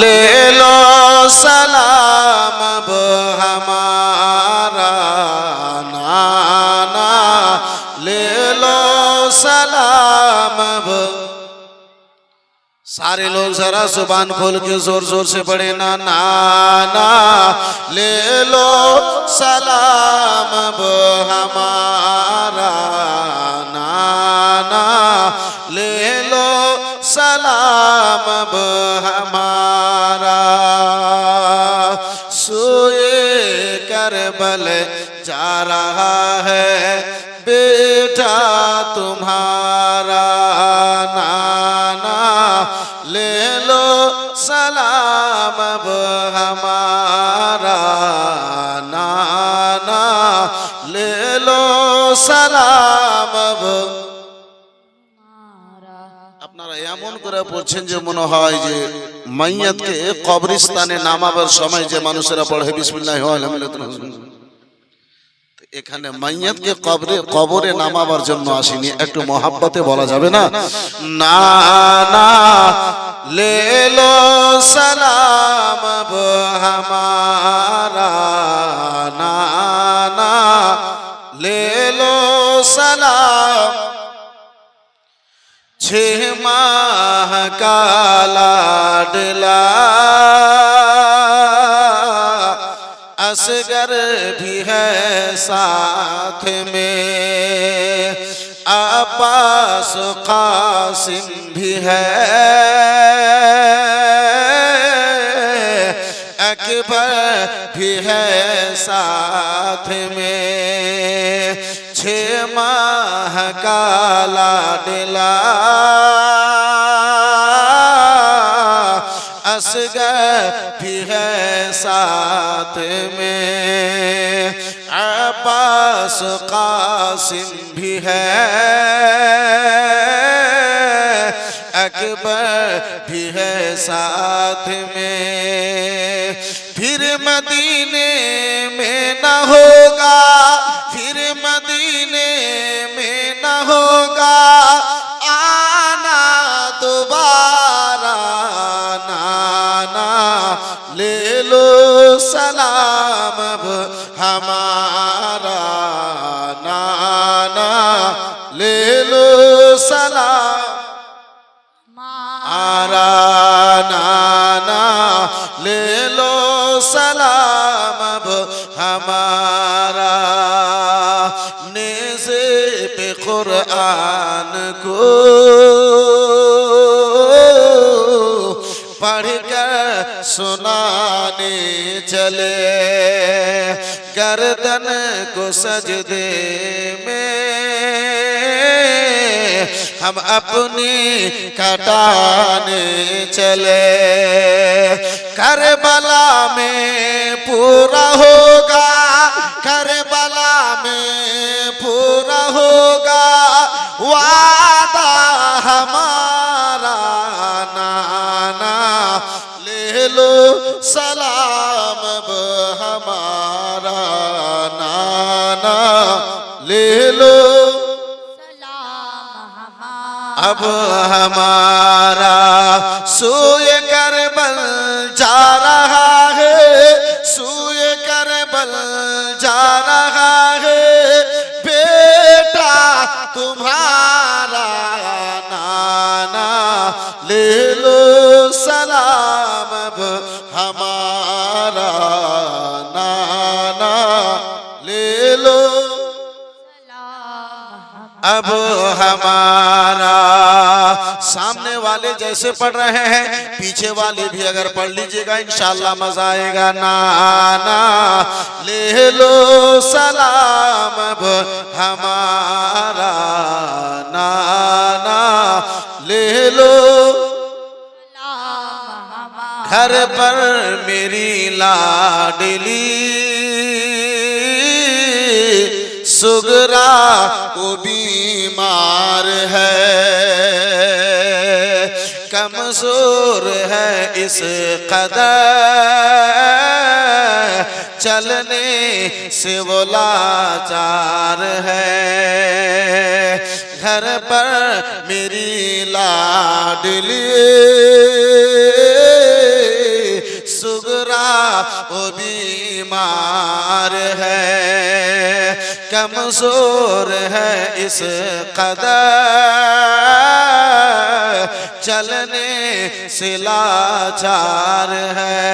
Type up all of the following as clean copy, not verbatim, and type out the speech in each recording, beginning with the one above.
ले लो सलाम अब हमारा, नाना ले लो सलाम अब। सारे लोग जरा जुबान खोल के जोर जोर से पढ़े ना, नाना ले लो सलाम अब हमारा, नाना ले लो सलाम अब हमारा। सोए करबल जा रहा है बेटा तुम्हारा, नाना ले लो सलाम अब हमारा, नाना ले लो सलाम अब। আপনারা এমন করে পড়ছেন যে মনে হয় যে মাইয়াতকে কবরস্থানে নামাবার সময় যে মানুষেরা পড়ে বিসমিল্লাহি ওয়া আলহামদুলিল্লাহ, এখানে মাইয়াতকে কবরে নামাবার জন্য আসেনি, একটু মহাব্বতে বলা যাবে না? নানা ले लो सलाम अब हमारा, नाना ले लो सलाम। 6 माह का लाडला असगर भी है साथ में, अब्बास कासिम भी है, अकबर भी है साथ में। 6 माह का लाडला असगर भी है साथ में, अब्बास कासिम भी है, अकबर भी है साथ में। फिर मदीने में न होगा, फिर मदीने में न होगा आना दोबारा, नाना ले लो सलाम अब हमारा, नाना ले लो सलाम हमारा, नाना ले लो सलाम अब हमारा। नेज़े पे कुरान को पढ़कर सुनाने चले, गर्दन को सजदे में हम अपनी कटाने चले। करबला में पूरा होगा, करबला में पूरा होगा वादा हमारा, नाना ले लो सलाम अब हमारा, नाना ले लो अब हमारा। सूए करबल जा रहा है, सूए करबल जा रहा है बेटा तुम्हारा, नाना ले लो सलाम अब हमारा, नाना ले लो अब हमारा। सामने वाले जैसे पढ़ रहे हैं पीछे वाले भी अगर पढ़ लीजिएगा इंशाअल्लाह मजा आएगा। नाना ले लो सलाम अब हमारा, नाना ले लो घर पर मेरी लाडली सुगरा वो बीमार है, कमजोर है इस कदर चलने से वो लाचार है। घर पर मेरी लाडली वो बीमार है, कमजोर है इस कदर, चलने से लाचार है।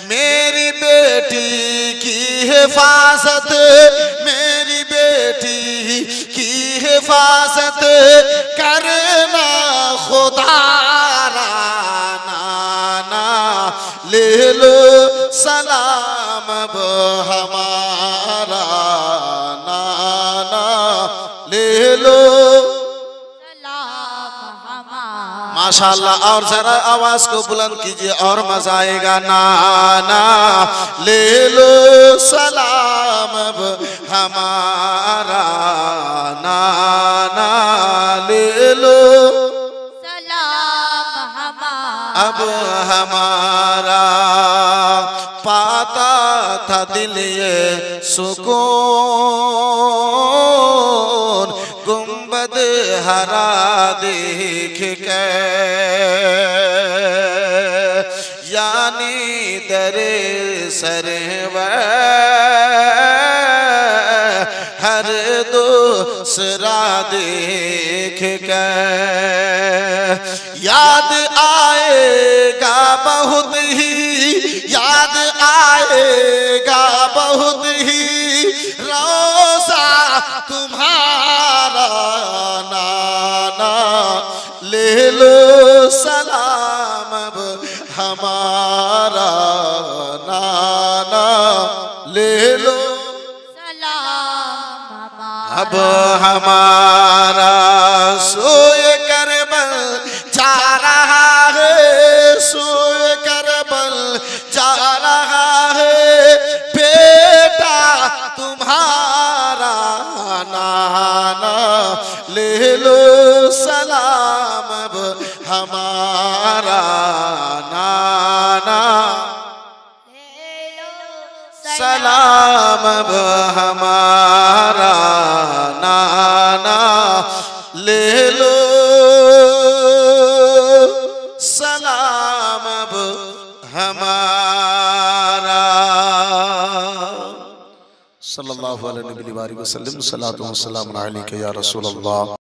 मेरी बेटी की हिफाजत, मेरी बेटी की हिफाजत करना खुदा, नाना ले लो सलाम अब हमारा, नाना ले लो माशाअल्लाह। और जरा आवाज को बुलंद कीजिए और मजा आएगा। नाना ले लो सलाम अब हमारा, नाना ले लो सलाम अब हमारा। पाता था दिल ये सुकून गुंबद हरा देख के, यानी दरे सरवर हर दूसरा देख के। याद आएगा बहुत ही, याद आएगा बहुत ही रोज़ा तुम्हारा, नाना ले लो सलाम अब हमारा, नाना ले लो सलाम अब हमारा। सोए करबल जा रहा है, सोए करबल जा रहा है बेटा तुम्हारा, नाना ले लो सलाम अब हमारा, नाना ले लो सलाम अब हमारा, नाना ले लो सलाम अब हमारा। सल्लल्लाहु अलैहि वसल्लम, सलातु व सलाम अलैका या रसूल अल्लाह।